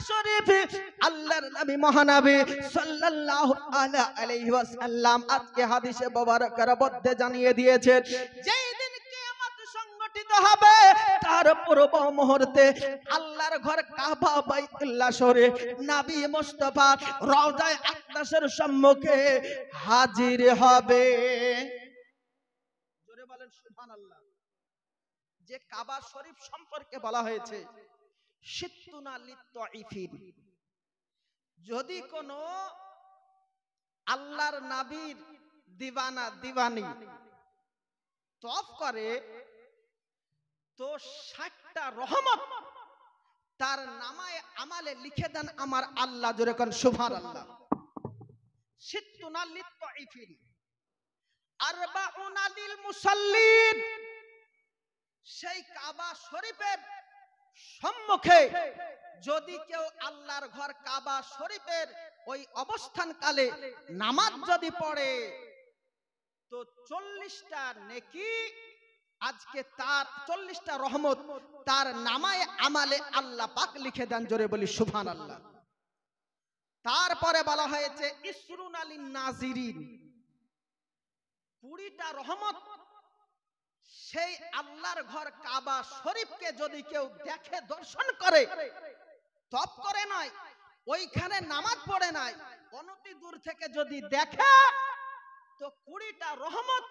শরীফ আল্লাহর নবী মহানবী সাল্লাল্লাহু আলাইহি ওয়াসাল্লাম আজকে হাদিসে মুবারকার মধ্যে জানিয়ে দিয়েছেন, যেই দিন কিয়ামত সংগঠিত হবে তার পূর্ব মুহূর্তে আল্লাহর ঘর কাবা বাইতুল্লাহ শরীফ নবী মুস্তাফা রওজায়ে আকদাসের সম্মুখে হাজির হবে। জোরে বলেন সুবহানাল্লাহ। যে কাবা শরীফ সম্পর্কে বলা হয়েছে সিত্তুনা লিত্তাইফিন, যদি কোন আল্লাহর নবীর দিওয়ানা দিওয়ানি তওয়াফ করে তো 60টা রহমত তার নামায়ে আমালে লিখে দেন আমার আল্লাহ। জোরে কোন সুবহানাল্লাহ। সিত্তুনা লিত্তাইফিন আরবাউনা লিল মুসাল্লিন, সেই কাবা শরীফের সম্মুখে যদি কেউ আল্লাহর ঘর কাবা শরীফের ওই অবস্থান কালে নামাজ যদি পড়ে তো 40টা নেকি, আজকে তার 40টা রহমত তার নামায়ে আমালে আল্লাহ পাক লিখে দেন। জোরে বলি সুবহানাল্লাহ। তারপরে বলা হয়েছে ইসরুনা লিন নাজিরিন, 20টা রহমত সেই আল্লাহর ঘর কাবা শরীফকে যদি কেউ দেখে দর্শন করে, তওয়াফ করে নয়, ওইখানে নামাজ পড়ে নাই, অনতি দূর থেকে যদি দেখে তো 20টা রহমত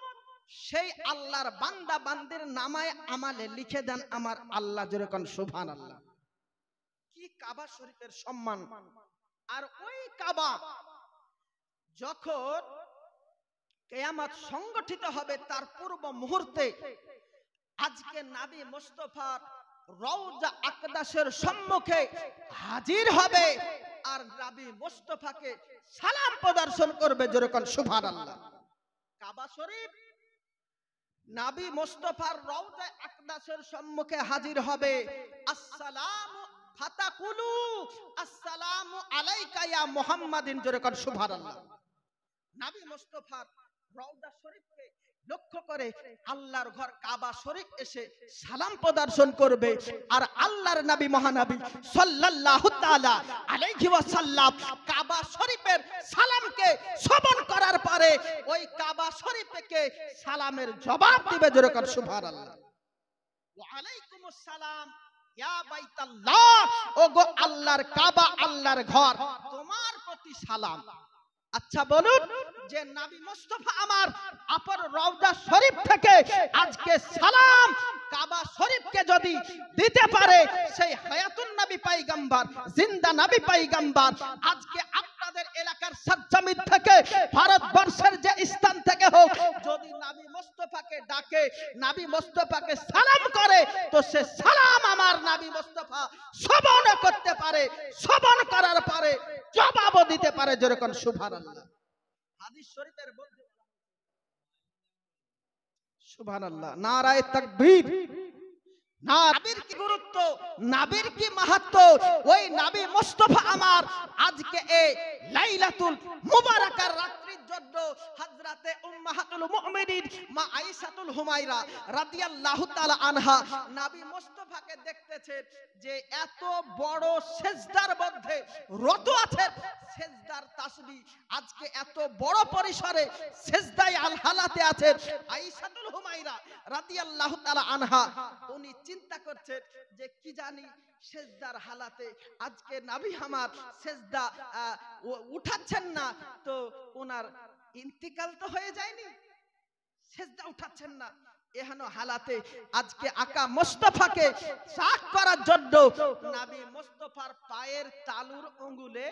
সেই আল্লাহর বান্দা বান্দির নামায়ে আমালে লিখে দেন আমার আল্লাহ। জোরে কোন সুবহানাল্লাহ। কি কাবা শরীফের সম্মান! আর ওই কাবা যখন কিয়ামত সংগঠিত হবে তার পূর্ব মুহূর্তে আজকে নবী মুস্তাফার রওজা আকদাসের সম্মুখে হাজির হবে আর নবী মুস্তাফাকে সালাম প্রদর্শন করবে। জোরে কোন সুবহানাল্লাহ। কাবা শরীফ নবী মুস্তাফার রওজা আকদাসের সম্মুখে হাজির হবে। আসসালামু ফাতাকুলু আসসালামু আলাইকা ইয়া মুহাম্মাদিন। জোরে কোন সুবহানাল্লাহ। নবী মুস্তাফার রওজা শরীফকে লক্ষ্য করে আল্লাহর ঘর কাবা শরীফ এসে সালাম প্রদর্শন করবে। আর আল্লাহর নবী মহানবী সাল্লাল্লাহু তাআলা আলাইহি ওয়াসাল্লাম কাবা শরীফের সালামকে শ্রবণ করার পরে ওই কাবা শরীফ থেকে সালামের জবাব দিবে। জোরে কর সুবহানাল্লাহ। ওয়া আলাইকুমুস সালাম ইয়া বাইতাল্লাহ, ওগো আল্লাহর কাবা, আল্লাহর ঘর, তোমার প্রতি সালাম। আচ্ছা বলুন, যে নবী মুস্তাফা আমার আপর রওজা শরীফ থেকে আজকে সালাম কাবা শরীফকে যদি দিতে পারে সেই হায়াতুন নবী পয়গম্বর, জিন্দা নবী পয়গম্বর আজকে আপনাদের এলাকার সজ্জামিদ থেকে ভারতবর্ষের যে স্থান থেকে হোক যদি নবী মুস্তাফাকে ডাকে, নবী মুস্তাফাকে সালাম করে তো সে সালাম আমার নবী মুস্তাফা শ্রবণ করতে পারে, শ্রবণ করার পরে জবাবও দিতে পারে। যেরকম সুবহানাল্লাহ। হাদিস শরীফের মধ্যে সুবহানাল্লাহ, নারায়ে তাকবীর। নবীর কি গুরুত্ব, নবীর কি মাহাত্ম্য, ওই নবী মুস্তাফা আমার আজকে এই লাইলাতুল মুবারাকার রাত্রির জন্য হযরতে উম্মাহাতুল মুমিনিন মা আয়েশাতুল হুমায়রা রাদিয়াল্লাহু তাআলা আনহা নবী মুস্তাফাকে দেখতেছে যে এত বড় সেজদার মধ্যে রত আছে, সেজদার তাসবিহ আজকে এত বড় পরিসরে সেজদায় আল হালাতে আছে আয়েশাতুল হুমায়রা রাদিয়াল্লাহু তাআলা আনহা। উনি চিন্তা করছেন যে কি জানি সেজদার হালাতে আজকে নবী আমার সেজদা উঠাচ্ছেন না, তো ওনার ইন্তিকাল তো হয়ে যায়নি, সেজদা উঠাচ্ছেন না, এহেন হালাতে আজকে আকা মুস্তাফাকে সাক করার জন্য নবী মুস্তাফার পায়ের তালুর আঙ্গুলে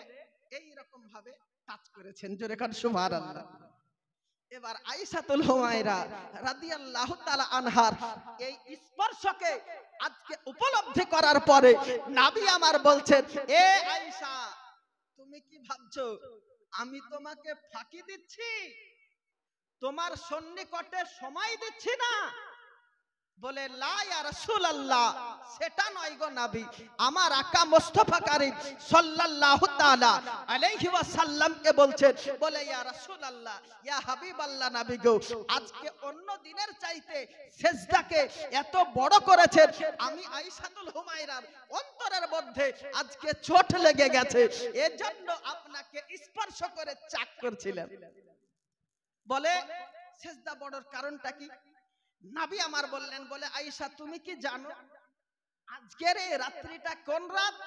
এই রকম ভাবে টাচ করেছেন। জোরে কান সুবহানাল্লাহ। এবার আয়েশাতুল হুমায়রা রাদিয়াল্লাহু তাআলা আনহার এই স্পর্শকে আজকে উপলব্ধি করার পরে নবী আমার বলছেন, এ আয়েশা তুমি কি ভাবছো আমি তোমাকে ফাঁকি দিচ্ছি, তোমার সন্নিকটে সময় দিচ্ছি না, বলে লা ইয়া রাসূলুল্লাহ, সেটা নয় গো নবী, আমার আকা মুস্তাফা কারীম সাল্লাল্লাহু তাআলা আলাইহি ওয়াসাল্লাম কে বলছেন, বলে ইয়া রাসূলুল্লাহ, ইয়া হাবিবাল্লাহ নবী গো, আজকে অন্য দিনের চাইতে সিজদাকে এত বড় করেছেন, আমি আয়েশাতুল হুমায়রার অন্তরের মধ্যে আজকে চোট লেগে গেছে, এজন্য আপনাকে স্পর্শ করে চাক করছিলেন। বলে সিজদা বড়র কারণটা কি? নবী আমার বললেন, বলে আয়েশা তুমি কি জানো আজকের এই রাত্রিটা কোন রাত?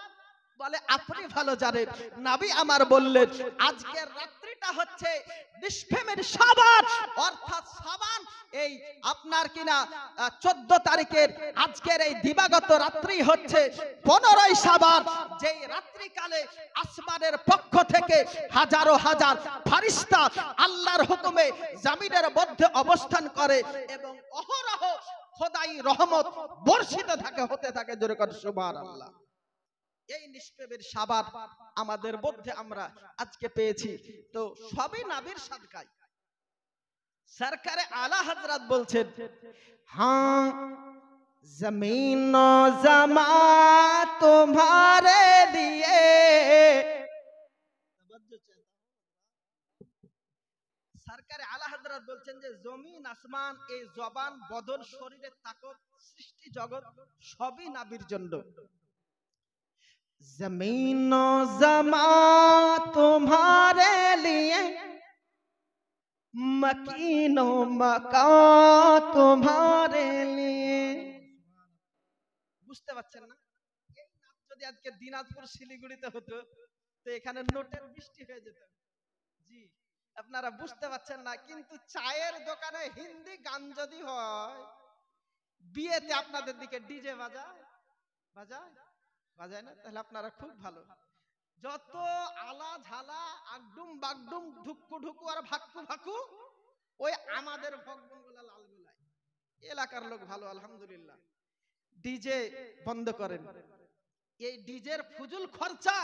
বলে আপনি ভালো জানেন। নবী আমার বললেন আজকের রাত্রিটা হচ্ছে নিষ্ফেমের শাবান, অর্থাৎ শাবান এই আপনার কিনা 14 তারিখের আজকের এই দিবাগত রাত্রি হচ্ছে 15ই শাবান, যেই রাত্রিকালে আসমানের পক্ষ থেকে হাজারো হাজার ফেরেশতা আল্লাহর হুকুমে জমিনের মধ্যে অবস্থান করে এবং অহরহ খোদাই রহমত বর্ষিত থাকে, হতে থাকে। জোরে করে সুবহানাল্লাহ। এই নিষ্পেবের শাবান আমাদের মধ্যে আমরা আজকে পেয়েছি, তো সবই নবীর সাদকায়। সরকারে আলা হযরত বলছেন, হ্যাঁ জমিন ও জামা তোমারে দিয়ে, সরকারে আলা হযরত বলছেন যে জমিন আসমান এই জবান বদন শরীরের তাকত সৃষ্টি জগৎ সবই নবীর জন্য। जमीन जमा तुम्हारे लिए, मकीनो मका तुम्हारे लिए। বুঝতে পারছেন না? এই নাচ যদি আজকে দিনাজপুর শিলিগুড়িতে হতো তো এখানে নোটের বৃষ্টি হয়ে যেত। জি, আপনারা বুঝতে পারছেন না, কিন্তু চায়ের দোকানে হিন্দি গান যদি হয়, বিয়েতে আপনাদের দিকে ডিজে বাজায় বাজায় বাজায় না? তাহলে আপনারা খুব ভালো। যত আলা ঝালা আগডুম বাগডুম ঢুকু ঢুকু আর ভাক্কু ভাকু, ওই আমাদের ভগবানগুলা লাল গুলায়। এলাকার লোক ভালো আলহামদুলিল্লাহ। ডিজে বন্ধ করেন। এই ডিজের ফুজুল খরচা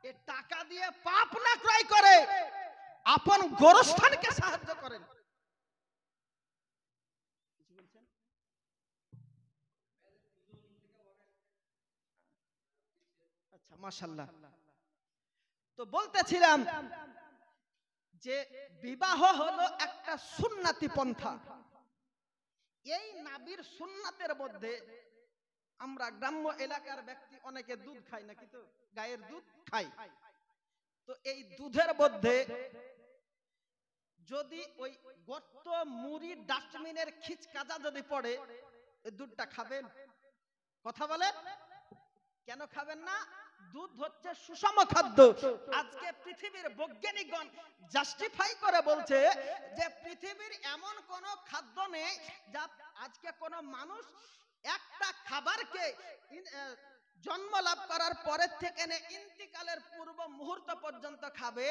এ টাকা দিয়ে পাপ না ক্রয় করে আপন গোরস্থানকে সাহায্য করেন। কিছু বলছেন? আচ্ছা, মাশাআল্লাহ। তো বলতেছিলাম যে বিবাহ হলো একটা সুন্নতি পন্থা। এই নবীর সুন্নাতের মধ্যে আমরা গ্রাম্য এলাকার ব্যক্তি অনেকে দুধ খাই নাকি, তো গায়ের দুধ খাই। তো এই দুধের মধ্যে যদি ওই গর্ত মুড়ি ডাস্টবিনের খিচকাজা যদি পড়ে, এই দুধটা খাবেন? কথা বলেন, কেন খাবেন না? দুধ হচ্ছে সুষম খাদ্য। আজকে পৃথিবীর বৈজ্ঞানিকগণ জাস্টিফাই করে বলছে যে পৃথিবীর এমন কোন খাদ্য নেই যা আজকে কোন মানুষ একটা খাবারকে জন্ম লাভ করার পরের থেকে ইন্তিকালের পূর্ব মুহূর্ত পর্যন্ত খাবে।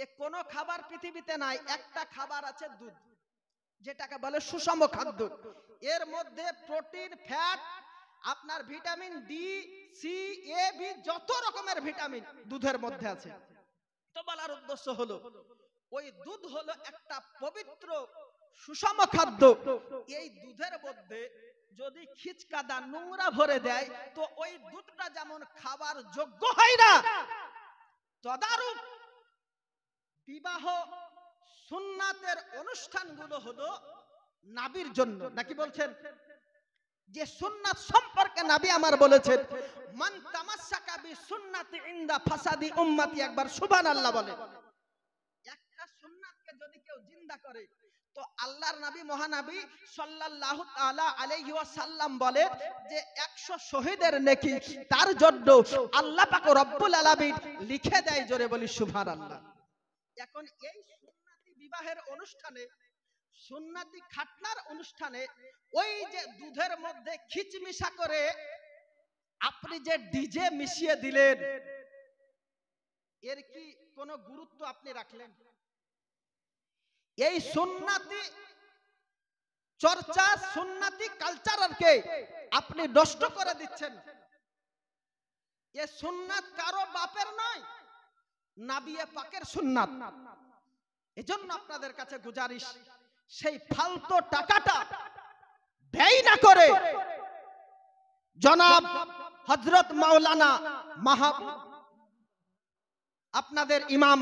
এ কোন খাবার পৃথিবীতে নাই। একটা খাবার আছে দুধ, যেটাকে বলে সুষম খাদ্য। এর মধ্যে প্রোটিন, ফ্যাট, আপনার ভিটামিন ডি, সি, এ, বি, যত রকমের ভিটামিন দুধের মধ্যে আছে। তো বলার উদ্দেশ্য হলো ওই দুধ হলো একটা পবিত্র সুষম খাদ্য। এই দুধের মধ্যে যদি খিচকাদা নোংরা ভরে দেয় তো ওই দুধটা যেমন খাবার যোগ্য হয় না, তদারূপ বিবাহ সুন্নাতের অনুষ্ঠানগুলো হলো নবীর জন্য। নাকি বলছেন? যে সুন্নাত সম্পর্কে নবী আমার বলেছেন, মান তামাসসাকা বি সুন্নাতি ইনদা ফাসাদি উম্মতি, একবার সুবহানাল্লাহ বলে। একটা সুন্নাতকে যদি কেউ জিন্দা করে তো আল্লাহর নবী মহানবী সাল্লাল্লাহু তাআলা আলাইহি ওয়াসাল্লাম বলে যে 100 শহীদের নেকি তার জন্য আল্লাহ পাক রব্বুল আলামিন লিখে দেয়। জোরে বলি সুবহানাল্লাহ। এখন এই সুন্নাতি বিবাহের অনুষ্ঠানে, সুন্নাতি খাতনার অনুষ্ঠানে ওই যে দুধের মধ্যে খিচমিশা করে আপনি যে ডিজে মিশিয়ে দিলেন, এর কি কোনো গুরুত্ব আপনি রাখলেন? এই সুন্নাতি চর্চা, সুন্নাতি কালচারকে আপনি নষ্ট করে দিচ্ছেন। এ সুন্নাত কারো বাপের নয়, নবী পাকের সুন্নাত। এজন্য আপনাদের কাছে গুজারিশ, সেই ফালতু টাকাটা ব্যয় না করে জনাব হযরত মাওলানা মাহবুব আপনাদের ইমাম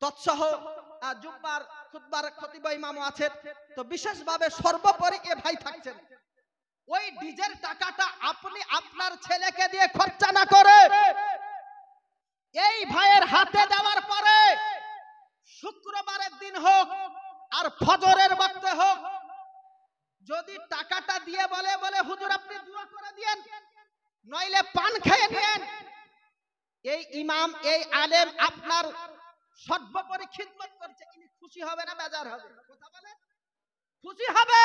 তৎসহ জুম্মার খুতবার খতিব ইমামও আছেন, তো বিশেষভাবে সর্বোপরি এ ভাই থাকছেন, ওই ডিজের টাকাটা আপনি আপনার ছেলেকে দিয়ে খরচা না করে এই ভাইয়ের হাতে দেওয়ার পরে শুক্রবারের দিন হোক আর ফজরের ওয়াক্তে হোক, যদি টাকাটা দিয়ে বলে বলে হুজুর আপনি দোয়া করে দিয়েন, নইলে পান খেয়ে নিয়েন, এই ইমাম এই আলেম আপনার সর্বোপরি খিদমত করছে, ইনি খুশি হবে না বেজার হবে? কথা বলে খুশি হবে।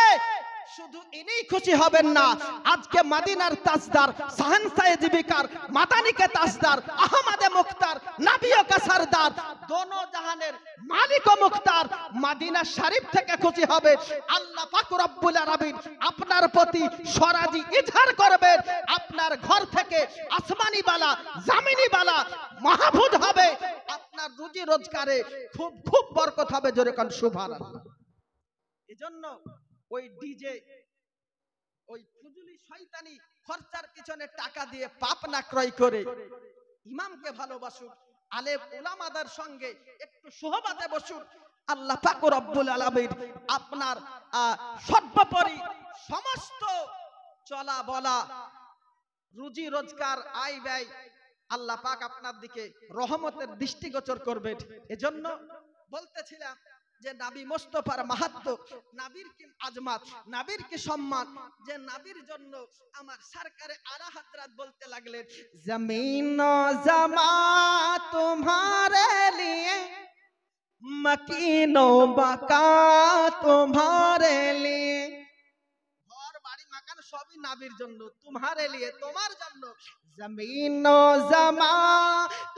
শুধু ইনি খুশি হবেন না, আজকে মদিনার তাজদার শাহনশাহে জীবিকার মাদানিকে তাজদার আহমদে মুখতার নবীও কা সরদার দোনো জাহানের মালিক ও মুখতার মদিনা শরীফ থেকে খুশি হবে। আল্লাহ পাক রব্বুল আলামিন আপনার প্রতি সরাজি ইজহার করবেন, আপনার ঘর থেকে আসমানি বালা জামিনি বালা মাহফুজ হবে, আপনার রুজি রোজগারে খুব খুব বরকত হবে। জোরে কোন সুবহানাল্লাহ। এজন্য ওই ডিজে ওই ফুজুলি শয়তানি খরচার পিছনে টাকা দিয়ে পাপ না ক্রয় করে ইমামকে ভালোবাসুন, আলেম উলামাদের সঙ্গে একটু সোহবতে বসুন। আল্লাহ পাক রব্বুল আলামিন আপনার সর্বোপরি সমস্ত চলা বলা রুজি রোজগার আয় ব্যয় আল্লাহ পাক আপনার দিকে রহমতের দৃষ্টিগোচর করবেন। এজন্য বলতেছিলাম যে নবী মুস্তাফার মাহাত্ম্য, নবীর কি আজমাত, নবীর কি সম্মান, যে নবীর জন্য আমার সরকারে আলা হযরত বলতে লাগলেন জমিন ও জামা তোমারে লিয়ে মকিন ও বাকা তোমারে লিয়ে, ঘর বাড়ি মাকান সবই নবীর জন্য, তোমারে লিয়ে তোমার জন্য, জমিন ও জামা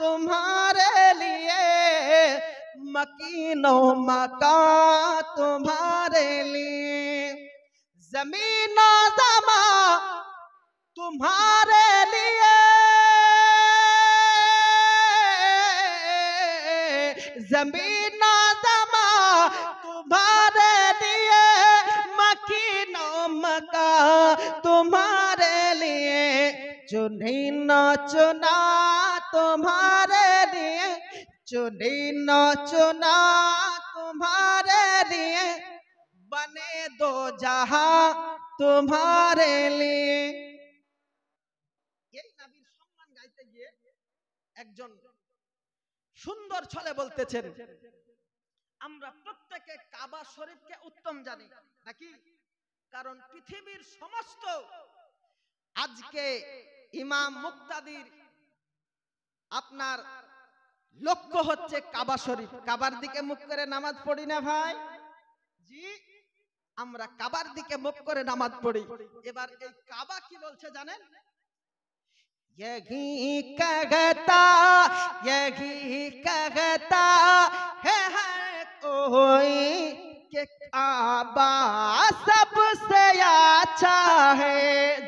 তোমারে লিয়ে मकीन व मका तुम्हारे लिए, जमीन व ज़मा तुम्हारे लिए, जमीन व ज़मा तुम्हारे लिए, मकीन व मका तुम्हारे लिए, चुनी न चुना तुम्हारे लिए, चुनी न चुना तुम्हारे लिए, बने दो जहां तुम्हारे लिए। এই নবীর সম্মান গাইতে গিয়ে একজন সুন্দর ছলে বলতেছেন, আমরা প্রত্যেকে কাবা শরীফকে উত্তম জানি নাকি? কারণ পৃথিবীর সমস্ত আজকে ইমাম মুক্তাদির আপনার লক্ষ্য হচ্ছে কাবা শরীফ। কাবার দিকে মুখ করে নামাজ পড়ি না ভাই? জি, আমরা কাবার দিকে মুখ করে নামাজ পড়ি। এবার এই কাবা কি বলছে জানেন? यही कहता है कोई कि काबा सबसे अच्छा है।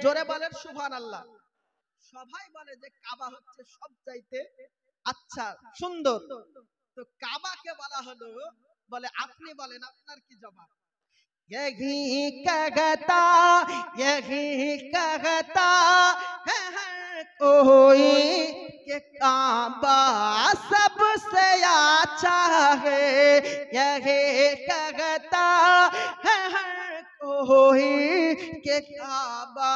জোরে বলেন সুবহানাল্লাহ। সবাই বলে যে কাবা হচ্ছে সবচাইতে আচ্ছা সুন্দর, তো কাবাকে বলা হলো, বলে আপনি বলেন আপনার কি জবাব? यही कहता है कोई कि काबा सबसे अच्छा है, यही कहता है कोई कि काबा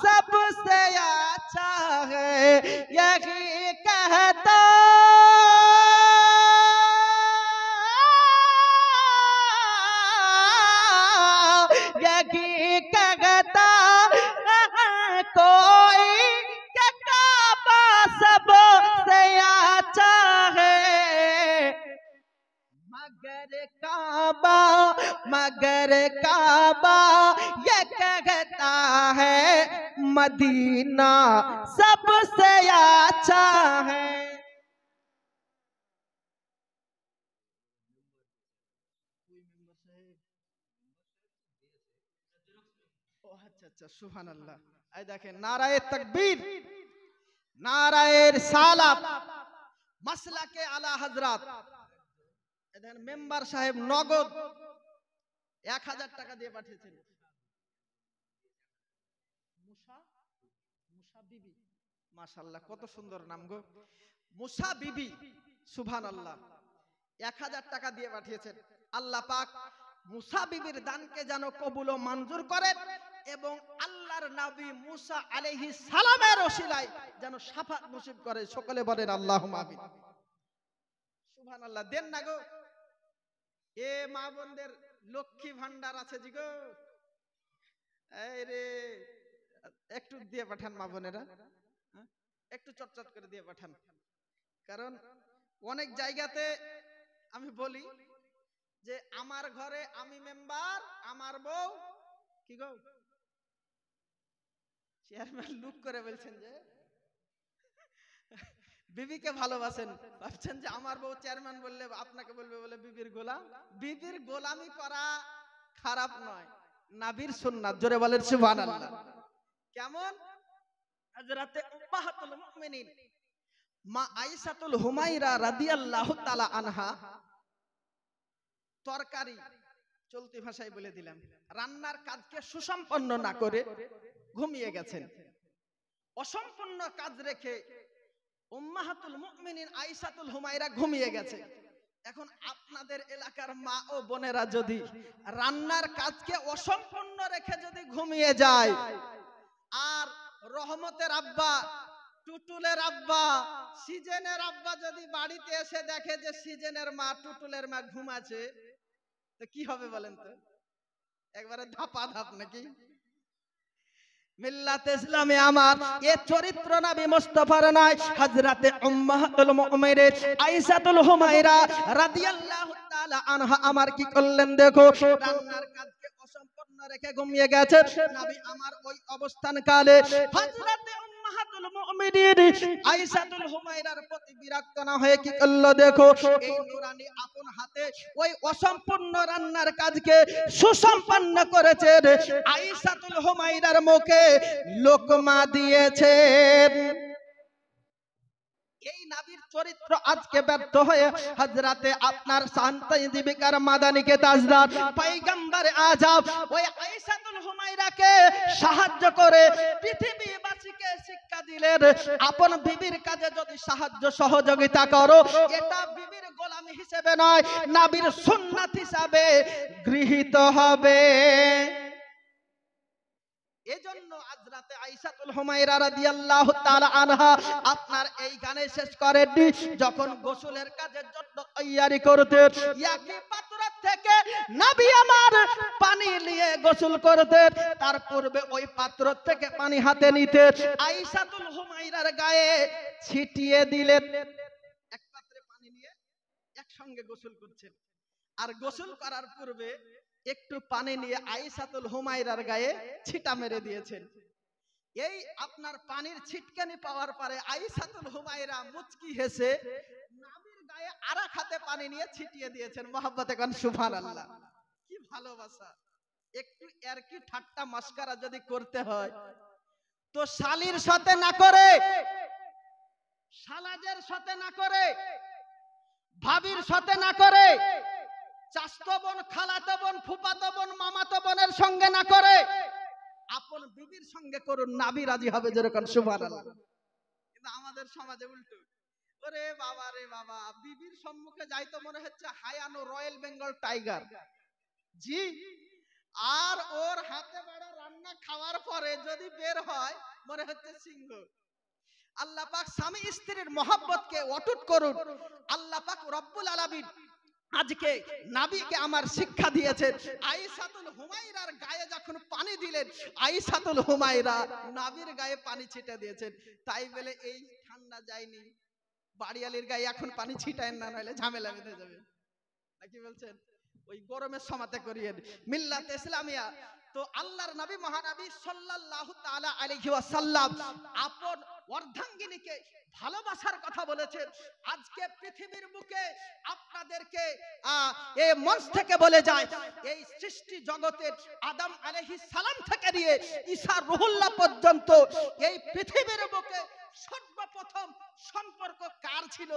सबसे अच्छा है, यही कहता कहता कोई कि काबा सबसे अच्छा है, मगर काबा ये कहता है मदीना सबसे अच्छा है। আচ্ছা সুবহানাল্লাহ। এই দেখেন নারায়ে তাকবীর, নারায়ে রিসালাত, মাসলাকে আলা হযরত। এই দেখেন মেম্বার সাহেব নগদ 1000 টাকা দিয়ে পাঠিয়েছেন। মাশাআল্লাহ, কত সুন্দর নাম গো, মুসা বিবি। সুবহানাল্লাহ, 1000 টাকা দিয়ে পাঠিয়েছেন। আল্লাহ পাক মুসা বিবির দানকে যেন কবুল ও মঞ্জুর করেন এবং আল্লাহর নবী মুসা আলাইহিস সালামের ওসিলায় যেন শাফাত নসিব করে। সকলে বলেন আল্লাহুম্মা আমিন। সুবহানাল্লাহ, দেন না গো, এ মা বোনদের লক্ষ্মী ভান্ডার আছে জি গো। এই রে, একটু দিয়ে পাঠান মা বোনেরা, একটু চটচট করে দিয়ে পাঠান। কারণ অনেক জায়গাতে আমি বলি যে আমার ঘরে আমি মেম্বার, আমার বউ কি গো, চেয়ারম্যান লুক করে বলছেন যে বিবিকে ভালোবাসেন, ভাবছেন যে আমার বউ চেয়ারম্যান বললে আপনাকে বলবে বলে বিবির গোলাম। বিবির গোলামি করা খারাপ নয়, নবীর সুন্নাত। জোরে বলেন সুবহানাল্লাহ। কেমন? হযরতে উম্মাহাতুল মুমিনিন মা আয়েশাতুল হুমায়রা রাদিয়াল্লাহু তাআলা আনহা তরকারি, চলতি ভাষায় বলে দিলাম, রান্নার কাজকে সুসম্পন্ন না করে ঘুমিয়ে গেছেন। অসম্পূর্ণ কাজ রেখে উম্মাহাতুল মুমিনিন আয়েশাতুল হুমায়রা ঘুমিয়ে গেছে। এখন আপনাদের এলাকার মা ও বোনেরা যদি রান্নার কাজকে অসম্পূর্ণ রেখে যদি ঘুমিয়ে যায়, আর রহমতের আব্বা, টুটুলের আব্বা, সিজনের আব্বা যদি বাড়িতে এসে দেখে যে সিজনের মা, টুটুলের মা ঘুমাচ্ছে, তো কি হবে বলেন তো? একবারে ধাপা ধাপ নাকি? মিল্লাতে ইসলামে আমার এ চরিত্র নবী মুস্তাফার নয়, হযরতে উম্মাহাতুল মুমিনিন আয়েশাতুল হুমায়রা রাদিয়াল্লাহু তাআলা আনহা আমার কি করলেন দেখো, রান্নার কাজকে অসম্পূর্ণ রেখে ঘুমিয়ে গেছে নবী আমার। ওই অবস্থান কালে হযরতে উম্মাহাতুল মুমিনিন আয়েশাতুল হুমায়রার প্রতি বিরক্ত না হয়ে কি করলো দেখো, এই নূরানী আপন হাতে ওই অসম্পূর্ণ রান্নার কাজকে সুসম্পন্ন করেছে। আয়েশাতুল হুমায়রার মুখে লোকমা দিয়েছেন। এই নবীর চরিত্র আজকে ব্যর্থ হয়ে হযরতে আপনার শান্তি জীবিকার মাদানিকে তাজদার পয়গম্বর আযম ওই আয়েশাতুল হুমায়রাকে সাহায্য করে পৃথিবীবাসীকে শিক্ষা দিলেন, আপন বিবির কাজে যদি সাহায্য সহযোগিতা করো, এটা বিবির গোলামি হিসেবে নয়, নবীর সুন্নাত হিসাবে গৃহীত হবে। এজন্য হযরতে আয়েশাতুল হুমায়রা রাদিয়াল্লাহু তাআলা আনহা আপনার এই গানে শেষ করেননি, যখন গোসলের কাজের জন্য তৈয়ারি করতেন, একই পাত্র থেকে নবী আমার পানি নিয়ে গোসল করতেন, তার পূর্বে ওই পাত্র থেকে পানি হাতে নিতে আয়েশাতুল হুমায়রার গায়ে ছিটিয়ে দিলেন। এক পাত্রে পানি নিয়ে একসঙ্গে গোসল করছেন, আর গোসল করার পূর্বে একটু পানি নিয়ে আয়েশাতুল হুমায়রার গায়ে ছিটা মেরে দিয়েছেন। এই আপনার পানির ছিটকানি পাওয়ার পরে আয়েশাতুল হুমায়রা মুচকি হেসে নবীর গায়ে আরেক হাতে পানি নিয়ে ছিটিয়ে দিয়েছেন। মহব্বতে কোন সুবহানাল্লাহ, কি ভালোবাসা! একটু এর কি ঠাট্টা মাস্কারা যদি করতে হয় তো শালির সাথে না করে, শালাজের সাথে না করে, ভাবির সাথে না করে, চাচতো বোন, খালাতো বোন, ফুফাতো বোন, মামাতো বোনের সঙ্গে না করে আপন বিবির সঙ্গে করুন, নবী রাজি হবে। যেরকম সুবহানাল্লাহ। কিন্তু আমাদের সমাজে উল্টো, ওরে বাবা রে বাবা, বিবির সম্মুখে যাইতো মনে হচ্ছে হায়ানো রয়্যাল বেঙ্গল টাইগার জি, আর ওর হাতে বাড়া রান্না খাওয়ার পরে যদি বের হয় মনে হচ্ছে সিংহ। আল্লাহ পাক স্বামী স্ত্রীর মহব্বতকে অটুট করুন। আল্লাহ পাক রব্বুল আলামিন আজকে নবীকে আমার শিক্ষা দিয়েছেন। আয়েশাতুল হুমায়রার গায়ে যখন পানি দিলেন, আয়েশাতুল হুমায়রা নবীর গায়ে পানি ছিটে দিয়েছেন। তাই বলে এই ঠান্ডা যায়নি, বাড়িয়ালির গায়ে এখন পানি ছিটায় না, নাহলে ঝামেলা বেঁধে যাবে, নাকি বলছেন? ওই গরমের সমাতে করিয়েন। মিল্লাতে ইসলামিয়া তো আল্লাহর নবী মহানবী সাল্লাল্লাহু তাআলা আলাইহি ওয়াসাল্লাম আপন অর্ধাঙ্গিনীকে ভালোবাসার কথা বলেছেন। আজকে পৃথিবীর বুকে আপনাদেরকে এই মঞ্চ থেকে বলে যায়, এই সৃষ্টি জগতের আদম আলাইহিস সালাম থেকে নিয়ে ঈসা রুহুল্লাহ পর্যন্ত এই পৃথিবীর বুকে সর্বপ্রথম সম্পর্ক কার ছিল?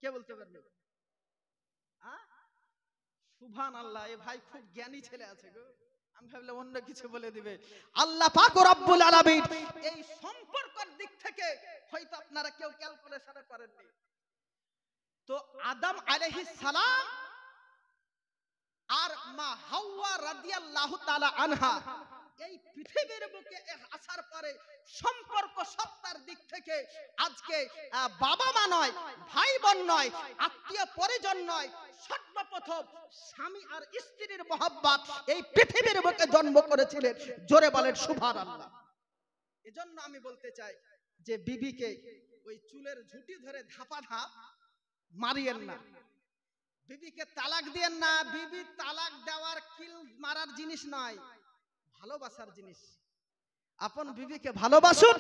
কে বলতে পারবে? সুবহানাল্লাহ, এ ভাই খুব জ্ঞানী ছেলে আছে গো। আমি ভাবলাম অন্য কিছু বলে দিবে। আল্লাহ পাক রব্বুল আলামিন এই সম্পর্কের দিক থেকে হয়তো আপনারা কেউ ক্যালকুলেশন করেননি। তো আদম আলাইহিস সালাম আর মা হাওয়া রাদিয়াল্লাহু তাআলা আনহা এই পৃথিবীর বুকে আসার পরে সম্পর্ক সত্তার দিক থেকে আজকে বাবা মা নয়, ভাই বোন নয়, আত্মীয় পরিজন নয়, সর্বপ্রথম স্বামী আর স্ত্রীর মহব্বত এই পৃথিবীর বুকে জন্ম করেছিলেন। জোরে বলেন সুবহানাল্লাহ। এজন্য আমি বলতে চাই যে বিবিকে ওই চুলের ঝুঁটি ধরে ধাপা ধাপ মারিয়েন না, বিবিকে তালাক দিয়েন না। বিবি তালাক দেওয়ার কিল মারার জিনিস নয়, ভালোবাসার জিনিস। আপন বিবিকে ভালোবাসুন।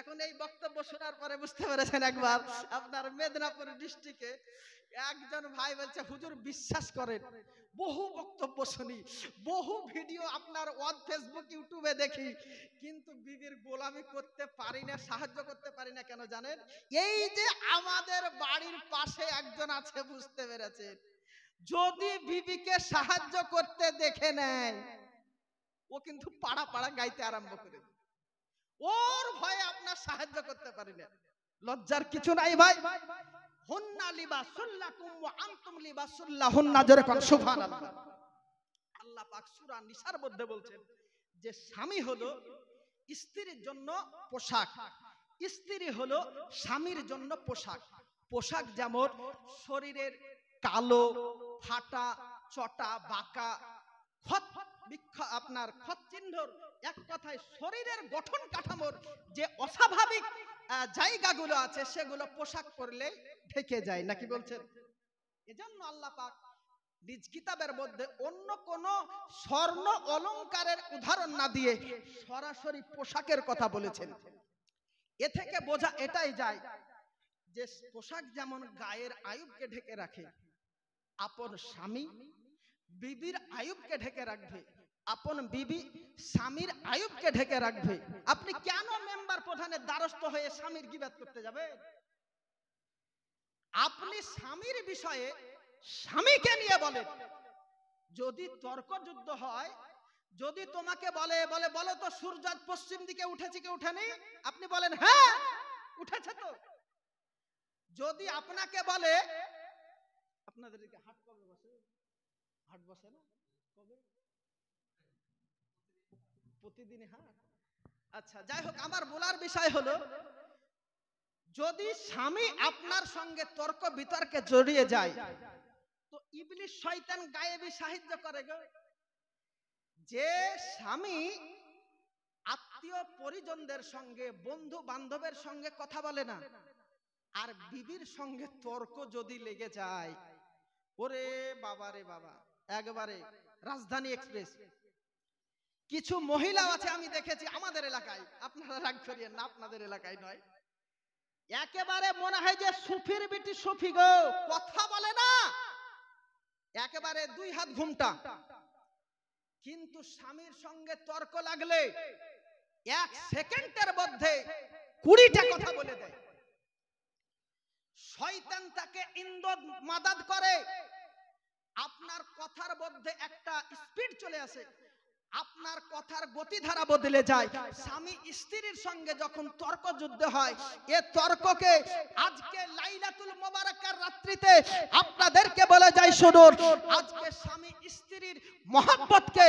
এখন এই বক্তব্য শোনার পরে বুঝতে পেরেছেন, একবার আপনার মেদিনীপুর ডিস্ট্রিক্টে একজন ভাই বলছে, হুজুর বিশ্বাস করেন বহু বক্তব্য শুনি, বহু ভিডিও আপনার ফেসবুক ইউটিউবে দেখি, কিন্তু বিবির গোলামি করতে পারি না, সাহায্য করতে পারি না। কেন জানেন? এই যে আমাদের বাড়ির পাশে একজন আছে, বুঝতে পেরেছেন, যদি বিবিকে সাহায্য করতে দেখে নেয় ও কিন্তু পাড়া পাড়া গাইতে আরম্ভ করে দেয়। ওর ভয়ে আপনার সাহায্য করতে পারি না। লজ্জার কিছু নাই ভাই। হুন্না লিবাসুল লাকুম ওয়া আনতুম লিবাসুল লাহুন্না। জোরে কোন সুবহানাল্লাহ। আল্লাহ পাক সূরা নিসার মধ্যে বলছেন যে স্বামী হলো স্ত্রীর জন্য পোশাক, স্ত্রী হলো স্বামীর জন্য পোশাক। পোশাক যেমন শরীরের কালো, ফাটা, চটা, বাঁকা, আপনার ক্ষত চিহ্নর, এক কথায় শরীরের গঠন কাঠামোর যে অস্বাভাবিক জায়গাগুলো আছে সেগুলো পোশাক পরলে ঢেকে যায়, নাকি বলছেন? এজন্য আল্লাহ পাক নিজ কিতাবের মধ্যে অন্য কোন স্বর্ণ অলংকারের উদাহরণ না দিয়ে সরাসরি পোশাকের কথা বলেছেন। এ থেকে বোঝা এটাই যায় যে পোশাক যেমন গায়ের আয়ুবকে ঢেকে রাখে, আপন স্বামী বিবির আয়ুবকে ঢেকে রাখবে, আপন বিবি স্বামীর আয়ুবকে ঢেকে রাখবে। আপনি কেন মেম্বার প্রধানের দ্বারস্থ হয়ে স্বামীর গীবত করতে যাবে? আপনি স্বামীর বিষয়ে স্বামীকে নিয়ে বলেন। যদি তর্ক যুদ্ধ হয়, যদি তোমাকে বলে বলো তো সূর্য পশ্চিম দিকে উঠেছে কি উঠেনি, আপনি বলেন হ্যাঁ উঠেছে তো। যদি আপনাকে বলে, আপনাদের দিকে হাট কবে বসে? হাট বসে না? কবে? প্রতিদিনই হাট। আচ্ছা, যাই হোক, আমার বলার বিষয় হলো, যদি স্বামী আপনার সঙ্গে তর্ক বিতর্কে জড়িয়ে যায় তো ইবলিশ শয়তান গায়েবী সাহায্য করে গো। যে স্বামী আত্মীয় পরিজনদের সঙ্গে, বন্ধু বান্ধবের সঙ্গে কথা বলে না, আর বিবির সঙ্গে তর্ক যদি লেগে যায়, ওরে বাবা রে বাবা, একবারে রাজধানী এক্সপ্রেস। কিছু মহিলা আছে আমি দেখেছি আমাদের এলাকায়, আপনারা রাগ করিয়েন না, আপনাদের এলাকায় নয়, একেবারে মনে হয় যে সুফির বিটি সুফি গো, কথা বলে না, একেবারে দুই হাত ঘুমটা, কিন্তু স্বামীর সঙ্গে তর্ক লাগলে 1 সেকেন্ডের মধ্যে 20টা কথা বলে দেয়। শয়তান তাকে ইন্দদ মাদাদ করে, আপনার কথার মধ্যে একটা স্পিড চলে আসে, আপনার কথার গতিধারা বদলে যায়। স্বামী স্ত্রীর সঙ্গে যখন তর্ক যুদ্ধ হয়, এ তর্ককে আজকে লাইলাতুল মুবারাকার রাত্রিতে আপনাদেরকে বলে যায়, শুনুন, আজকে স্বামী স্ত্রীর মহব্বতকে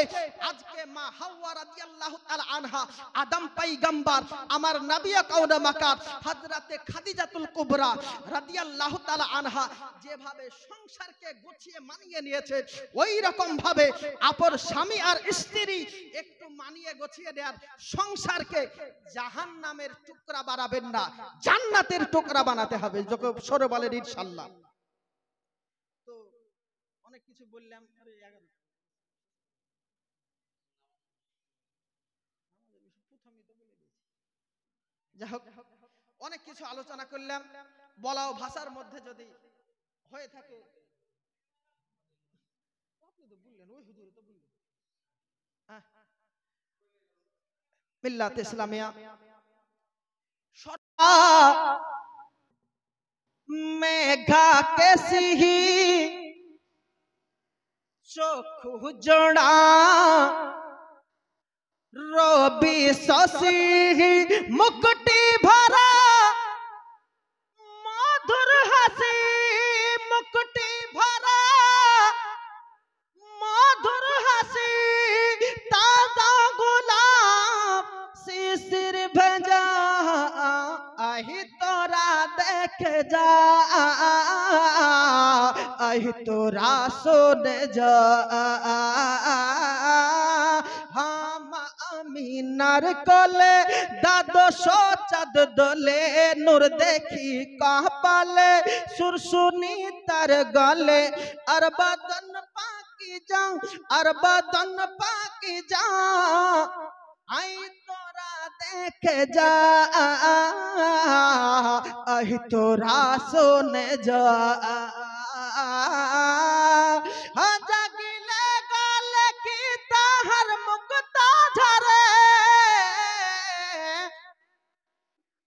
আজকে মা হাওয়া রাদিয়াল্লাহু তাআলা আনহা, আদম পয়গম্বর, আমার নবী কাউনে মাকার হযরতে খাদিজাতুল কুবরা রাদিয়াল্লাহু তাআলা আনহা যেভাবে সংসারকে গুছিয়ে মানিয়ে নিয়েছে, ওই রকম ভাবে আপন স্বামী আর স্ত্রী একটু মানিয়ে গুছিয়ে দেয়ার সংসারকে জাহান্নামের টুকরা বানাবেন না, জান্নাতের টুকরা বানাতে হবে। যখন সরে বলেন ইনশাআল্লাহ। তো অনেক কিছু বললাম, যাই হোক অনেক কিছু আলোচনা করলাম, বলাও ভাষার মধ্যে যদি হয়ে থাকে, আপনি তো বললেন, ওই হুজুর তো বললেন মিল্লাত ইসলামিয়া মেঘা কেসি চক্ষু জোড়া রবি শশী মুকুটি ভরা মধুর হাসি মুকুটি ভরা মধুর হাসি তাজা গোলাপ শিশির ভেজা আহি তোরা দেখে যা আহি তোরা শুনে যা আমিনার কোলে দ্বাদশ চাঁদ দোলে নূর দেখি কাঁপালে সুরসুনি তার গলে আর বদন পাকি যা আর বদন পাকি যা আই তোরা দেখে যা আহি তোরা শুনে যা জাগিলে গলে কি তাহার মুক্তা ঝরে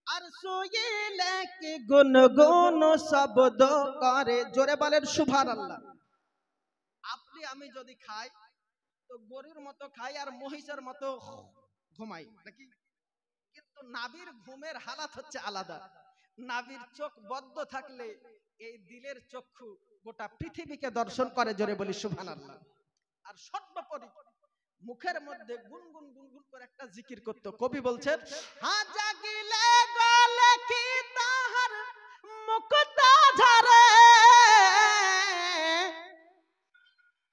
আর শুইলে কি গুনগুন শব্দ করে। জোরে বলেন সুবহানাল্লাহ। আপনি আমি যদি খাই তো গরুর মতো খাই আর মহিষের মতো ঘুমাই নাকি, কিন্তু নাবির ঘুমের হালাত হচ্ছে আলাদা। নাবির চোখ বদ্ধ থাকলে এই দিলের চক্ষু গোটা পৃথিবীকে দর্শন করে। জোরে বলি সুবহানাল্লাহ। আর সর্বোপরি মুখের মধ্যে গুনগুন গুনগুন করে একটা জিকির করতো। কবি বলছেন, জাগিলে গলে কি তাহার মুক্তা ঝরে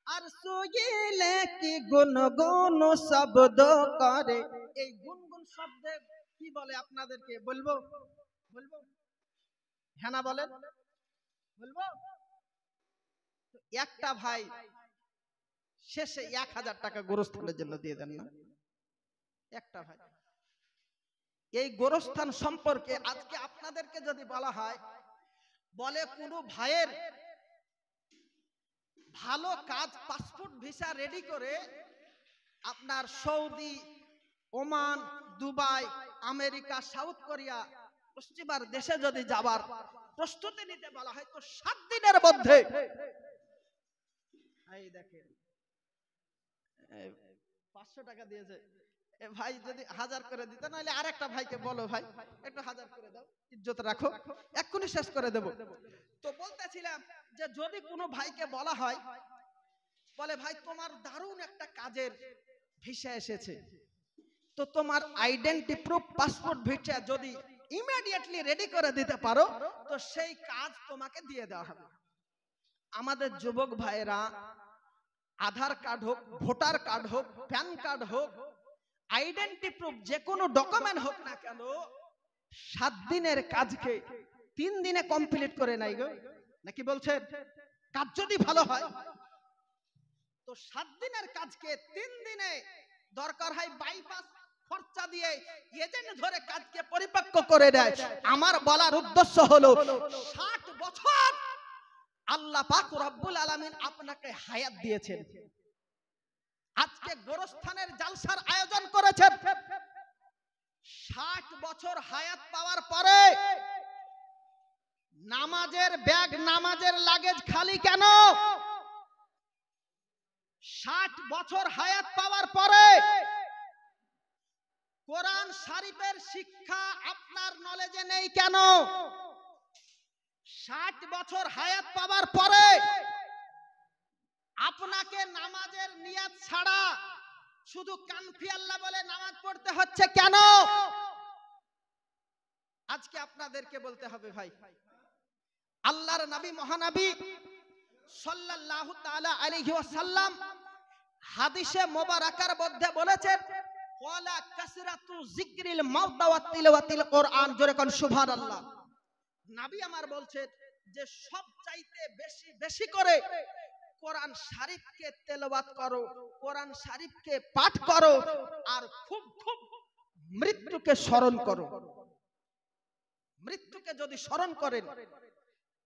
আর শুইলে কি গুনগুন শব্দ করে। এই গুনগুন শব্দে কি বলে আপনাদেরকে বলবো? বলবো? হ্যাঁ না বলেন? বলবো? একটা ভাই শেষে 1000 টাকা গোরস্থানের জন্য দিয়ে দেন না? একটা ভাই। এই গোরস্থান সম্পর্কে আজকে আপনাদেরকে যদি বলা হয়, বলে কোনো ভাইয়ের ভালো কাজ পাসপোর্ট ভিসা রেডি করে আপনার Saudi, Oman, Dubai, America, South Korea পশ্চিমার দেশে যদি যাবার প্রস্তুতি নিতে বলা হয় তো 7 দিনের মধ্যে এই দেখেন 500 টাকা দিয়েছে ভাই, যদি 1000 করে দিতে, নাহলে আরেকটা ভাইকে বলো ভাই একটু 1000 করে দাও, ইজ্জত রাখো, এক্ষুনি শেষ করে দেব। তো বলতেছিলাম যে যদি কোনো ভাইকে বলা হয়, বলে ভাই তোমার দারুণ একটা কাজের ভিসা এসেছে, তো তোমার আইডেন্টি প্রুফ পাসপোর্ট ভিসা যদি ইমিডিয়েটলি রেডি করে দিতে পারো তো সেই কাজ তোমাকে দিয়ে দেওয়া হবে। আমাদের যুবক ভাইরা আধার কার্ড হোক, ভোটার কার্ড হোক, প্যান কার্ড হোক, আইডেন্টি প্রুফ যে কোনো ডকুমেন্ট হোক না কেন 7 দিনের কাজকে 3 দিনে কমপ্লিট করে নাই গো, নাকি বলছেন? কাজ যদি ভালো হয় তো 7 দিনের কাজকে 3 দিনে, দরকার হয় বাইপাস খরচা দিয়ে এজেন্ট ধরে কাজকে পরিপক্ক করে দেয়। আমার বলার উদ্দেশ্য হলো 60 বছর আল্লাহ পাক রব্বুল আলামিন আপনাকে হায়াত দিয়েছেন, আজকে গোরস্থানের জালসার আয়োজন করেছেন। 60 বছর হায়াত পাওয়ার পরে নামাজের ব্যাগ, নামাজের লাগেজ খালি কেন? 60 বছর হায়াত পাওয়ার পরে কোরআন শরীফের শিক্ষা আপনার নলেজে নেই কেন? 60 বছর হায়াত পাওয়ার পরে আপনাকে নামাজের নিয়াত ছাড়া শুধু কানফি আল্লাহ বলে নামাজ পড়তে হচ্ছে কেন? আজকে আপনাদেরকে বলতে হবে ভাই, আল্লাহর নবী মহানবী সাল্লাল্লাহু তাআলা আলাইহি ওয়াসাল্লাম হাদিসে মোবারকার মধ্যে বলেছেন, ওয়ালা কাসরাতু যিকরিল মাউত ওয়া তিলাওয়াতিল কোরআন। জোরে কোন সুবহানাল্লাহ। নবী আমার বলছেন যে সব চাইতে বেশি বেশি করে কোরআন শরীফকে তেলাওয়াত করো, কোরআন শরীফকে পাঠ করো, আর খুব খুব মৃত্যুকে স্মরণ করো। মৃত্যুকে যদি স্মরণ করেন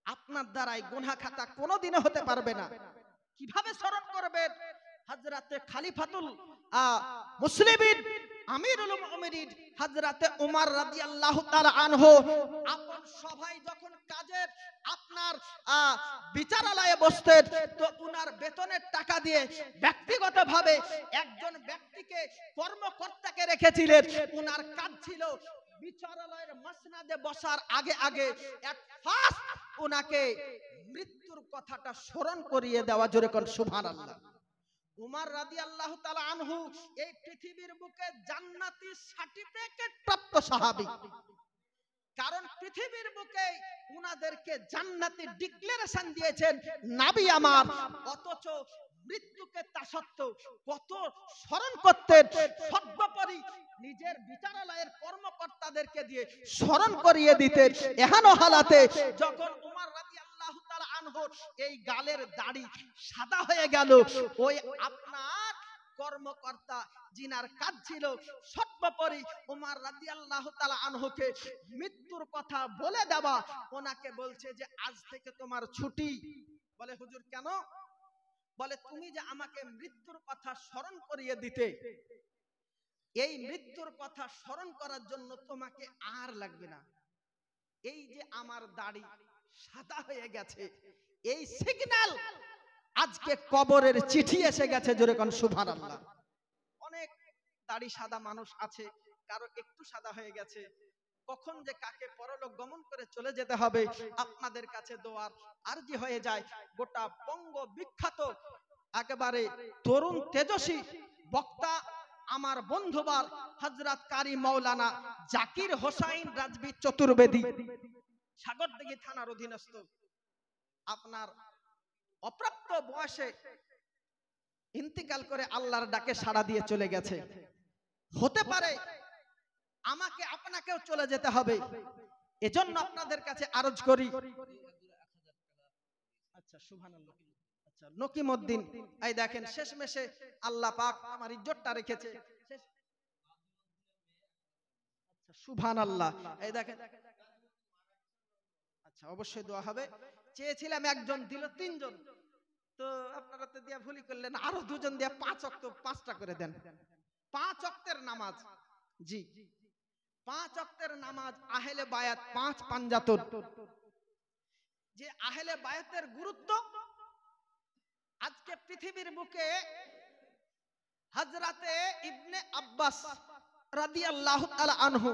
আপনার দ্বারাই গুনাহ খাতা কোনোদিনও হতে পারবে না। কিভাবে স্মরণ করবেন? হযরতে খলিফাতুল মুসলিমিন আমিরুল মুমিনিন হযরতে উমর রাদিয়াল্লাহু তাআলা আনহু আপন সভায় যখন কাজের আপনার বিচারালয়ে বসতেন, তো উনার বেতনের টাকা দিয়ে ব্যক্তিগতভাবে একজন ব্যক্তিকে কর্মকর্তাকে রেখেছিলেন। উনার কাজ ছিল বিচারালয়ের মাসনাদে বসার আগে আগে এক ফার্স্ট উনাকে মৃত্যুর কথাটা স্মরণ করিয়ে দেওয়া। জোরে কোন সুবহানাল্লাহ। উমর রাদিয়াল্লাহু তাআলা আনহু এই পৃথিবীর বুকে জান্নাতি সার্টিফিকেট প্রাপ্ত সাহাবী। কারণ পৃথিবীর বুকে উনাদেরকে জান্নাতি ডিক্লারেশন দিয়েছেন নবী আমার, অথচ মৃত্যুকে তা সত্ত্বেও কত স্মরণ করতেন। সর্বোপরি নিজের বিচারালয়ের কর্মকর্তাদেরকে দিয়ে স্মরণ করিয়ে দিতেন। এহেন হালাতে যখন উমর রাদিয়াল্লাহু তাআলা আনহু এই গালের দাড়ি সাদা হয়ে গেল, ওই আপনার কর্মকর্তা জিনার কাজ ছিল সর্বোপরি উমর রাদিয়াল্লাহু তাআলা আনহুকে মৃত্যুর কথা বলে দেওয়া। ওনাকে বলছে যে আজ থেকে তোমার ছুটি। বলে হুজুর কেন? বলে তুমি যে আমাকে মৃত্যুর কথা স্মরণ করিয়ে দিতে, এই মৃত্যুর কথা স্মরণ করার জন্য তোমাকে আর লাগবে না। এই যে আমার দাড়ি সাদা হয়ে গেছে, এই সিগন্যাল আজকে কবরের চিঠি এসে গেছে। জোরে কোন সুবহানাল্লাহ। অনেক দাড়ি সাদা মানুষ আছে, কারো একটু সাদা হয়ে গেছে। কখন যে কাকে পরলোক গমন করে চলে যেতে হবে আপনাদের কাছে দোয়ার আরজি হয়ে যায়। গোটা বঙ্গ বিখ্যাত একেবারে তরুণ তেজস্বী বক্তা আমার বন্ধুবার হযরত কারি মাওলানা জাকির হোসাইন রাজবি চতুর্বেদী, সাগরদিঘি থানার অধীনস্থ, আপনার অপ্রাপ্ত বয়সে ইন্তিকাল করে আল্লাহর ডাকে সাড়া দিয়ে চলে গেছে। হতে পারে আমাকে আপনাকেও চলে যেতে হবে, এজন্য আপনাদের কাছে আরজ করি। আচ্ছা সুবহানাল্লাহ। আচ্ছা নকিমউদ্দিন, এই দেখেন শেষমেশে আল্লাহ পাক আমার ইজ্জতটা রেখেছে। আচ্ছা সুবহানাল্লাহ। এই দেখেন, আচ্ছা অবশ্যই দোয়া হবে। চেয়েছিলাম একজন, দিল তিনজন, তো আপনারা তো দিয়া ভুলই করলেন, আরো দুজন দিয়া 5 ওয়াক্ত 5টা করে দেন। 5 ওয়াক্তের নামাজ, জি 5 ওয়াক্তের নামাজ, আহলে বায়াত 5 পাঞ্জাতন। যে আহলে বায়াতের গুরুত্ব আজকে পৃথিবীর বুকে হযরতে ইবনে আব্বাস রাদিয়াল্লাহু তাআলা আনহু,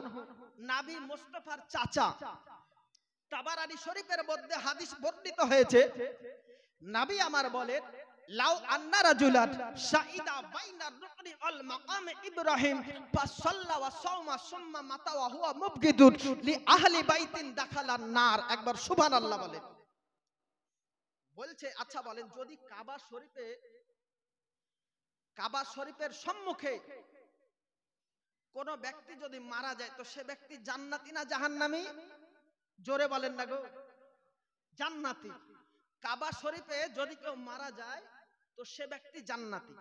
নবী মুস্তাফার চাচা, তাবারানী শরীফের মধ্যে হাদিস বর্ণিত হয়েছে, নবী আমার বলেন লাউ আন্না রাজুলান শাহিদা বাইনা রুকনি আল মাকাম ইব্রাহিম ফাসাল্লা ওয়া সাওমা সুম্মা মাতা ওয়া হুয়া মুবগিদুন লি আহলি বাইতিন দাখালান নার। একবার সুবহানাল্লাহ বলেন। বলছে আচ্ছা বলেন, যদি কাবা শরীফের সম্মুখে কোন ব্যক্তি যদি মারা যায়, তো সে ব্যক্তি জান্নাতি না জাহান্নামী? জোরে বলেন না গো, জান্নাতি। কাবা শরীফে যদি কেউ মারা যায় তো সে ব্যক্তি জান্নাতি।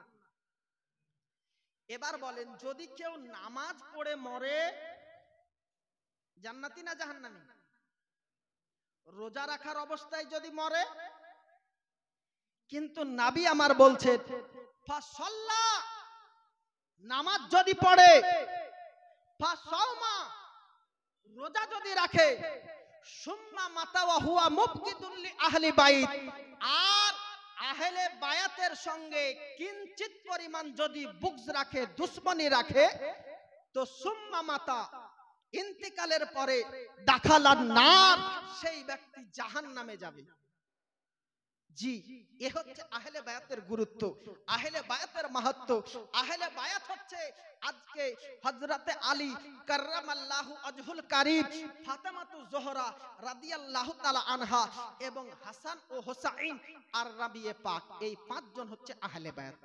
এবার বলেন, যদি কেউ নামাজ পড়ে মরে, জান্নাতি না জাহান্নামী? রোজা রাখার অবস্থায় যদি মরে, কিন্তু নবী আমার বলছেন ফাসাল্লা, নামাজ যদি পড়ে, ফাসাওমা, রোজা যদি রাখে, সুম্মা মাতা ওয়া হুয়া মুবগিদুন লি আহলি বাইত, আর আহলে বায়াতের সঙ্গে কিঞ্চিত পরিমাণ যদি বুগজ রাখে, দুশমনি রাখে, তো সুম্মা মাতা, ইন্তিকালের পরে দাখালান নার, সেই ব্যক্তি জাহান্নামে যাবে। জি, এ হচ্ছে আহলে বায়াতের গুরুত্ব, আহলে বায়াতের মাহাত্ম্য। আহলে বায়াত হচ্ছে আজকে হযরতে আলী কাররামাল্লাহু ওয়াজহুল কারীম, ফাতেমাতু জোহরা রাদিয়াল্লাহু তাআলা আনহা এবং হাসান ও হুসাইন আর রাবিয়ে পাক, এই 5 জন হচ্ছে আহলে বায়াত।